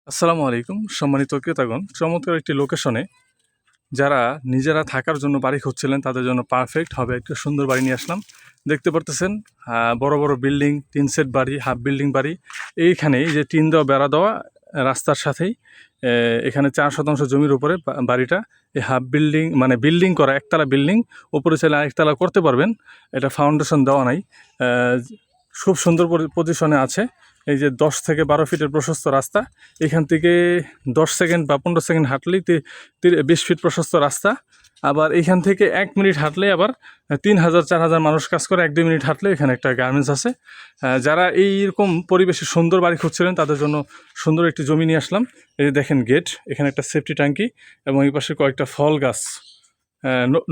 আসসালামু আলাইকুম সম্মানিত ক্রেতাগণ, চমৎকার একটি লোকেশনে যারা নিজেরা থাকার জন্য বাড়ি খুঁজছিলেন তাদের জন্য পারফেক্ট হবে একটা সুন্দর বাড়ি নিয়ে আসলাম। দেখতে পারতেছেন বড় বড় বিল্ডিং, 3 সেট বাড়ি, হাফ বিল্ডিং বাড়ি। এইখানেই যে টিন দেওয়া, বেড়া দেওয়া রাস্তার সাথেই এখানে 4 শতাংশ জমির উপরে বাড়িটা। এই হাফ বিল্ডিং মানে বিল্ডিং করা, একতলা বিল্ডিং, উপরে চাইলে আরেকতলা করতে পারবেন। এটা ফাউন্ডেশন দেওয়া নাই, খুব সুন্দর পজিশনে আছে। এই যে 10 থেকে 12 ফিটের প্রশস্ত রাস্তা, এখান থেকে 10 সেকেন্ড বা 15 সেকেন্ড হাঁটলেই 20 ফিট প্রশস্ত রাস্তা। আবার এইখান থেকে 1 মিনিট হাঁটলে আবার 3000-4000 মানুষ কাজ করে। 1-2 মিনিট হাঁটলে এখানে একটা গার্মেন্টস আছে। যারা এইরকম পরিবেশে সুন্দর বাড়ি খুঁজছিলেন তাদের জন্য সুন্দর একটি জমি নিয়ে আসলাম। এই যে দেখেন গেট, এখানে একটা সেফটি ট্যাঙ্কি এবং এই পাশে কয়েকটা ফল গাছ।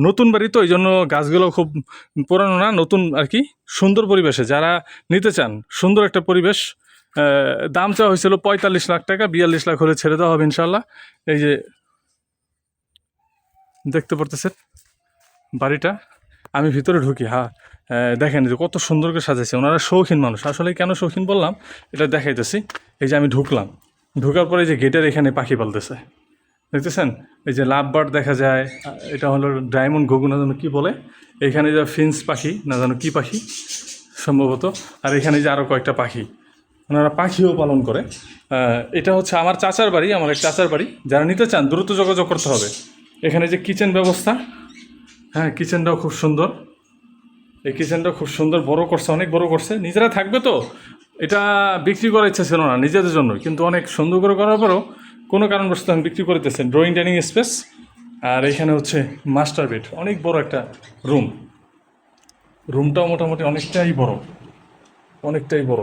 নতুন বাড়ি তো, এই জন্য গাছগুলো খুব পুরানো না, নতুন আর কি। সুন্দর পরিবেশে যারা নিতে চান, সুন্দর একটা পরিবেশ। দাম চাওয়া হয়েছিল 45 লাখ টাকা, 42 লাখ হলে ছেড়ে দেওয়া হবে ইনশাল্লাহ। এই যে দেখতে পারতেছেন বাড়িটা, আমি ভিতরে ঢুকি। দেখেন যে কত সুন্দর করে সাজাইছে। ওনারা শৌখিন মানুষ। আসলে কেন শৌখিন বললাম এটা দেখাইতেছি। এই যে আমি ঢুকলাম, ঢুকার পরে যে গেটের এখানে পাখি পালতেছে, দেখতেছেন? এই যে লাভ বার্ড দেখা যায়, এটা হলো ডায়মন্ড ঘুঘু না জানো কী বলে। এখানে যে ফিন্স পাখি না জানো কী পাখি সম্ভবত। আর এখানে যে আরও কয়েকটা পাখি, ওনারা পাখিও পালন করে। এটা হচ্ছে আমার চাচার বাড়ি, আমার এক চাচার বাড়ি। যারা নিতে চান দ্রুত যোগাযোগ করতে হবে। এখানে যে কিচেন ব্যবস্থা, কিচেনটাও খুব সুন্দর। এই কিচেনটা খুব সুন্দর, বড় করছে, অনেক বড় করছে। নিজেরা থাকবে তো, এটা বিক্রি করার ইচ্ছা ছিল না নিজেদের জন্য, কিন্তু অনেক সুন্দর করে করার পরেও কোনো কারণবশত আমি বিক্রি করতেছেন। ড্রয়িং ডাইনিং স্পেস, আর এখানে হচ্ছে মাস্টার বেড, অনেক বড় একটা রুম। রুমটাও মোটামুটি অনেকটাই বড়।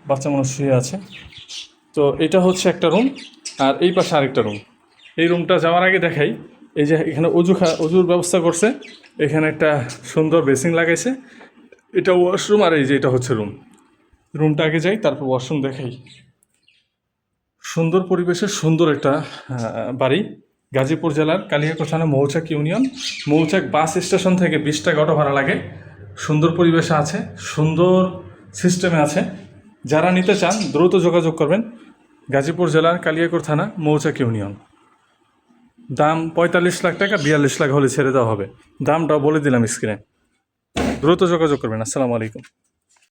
বাচ্চা মানুষ শুয়ে আছে। তো এটা হচ্ছে একটা রুম, আর এই পাশে আরেকটা রুম। এই রুমটা যাওয়ার আগে দেখাই, এই যে এখানে অজুর ব্যবস্থা করছে। এখানে একটা সুন্দর বেসিং লাগাইছে। এটা ওয়াশরুম, আর এই যে এটা হচ্ছে রুমটা আগে যাই, তারপর ওয়াশরুম দেখাই। সুন্দর পরিবেশের সুন্দর একটা বাড়ি। গাজীপুর জেলার কালিয়াকৈর থানা মৌচাক ইউনিয়ন। মৌচাক বাস স্টেশন থেকে 20 টাকা অটো ভাড়া লাগে। সুন্দর পরিবেশে আছে, সুন্দর সিস্টেমে আছে। যারা নিতে চান দ্রুত যোগাযোগ করবেন। গাজীপুর জেলার কালিয়াকৈর থানা মৌচাক ইউনিয়ন। দাম 45 লাখ টাকা, 42 লাখ হলে ছেড়ে দেওয়া হবে। দামটাও বলে দিলাম স্ক্রিনে। দ্রুত যোগাযোগ করবেন। আসসালামু আলাইকুম।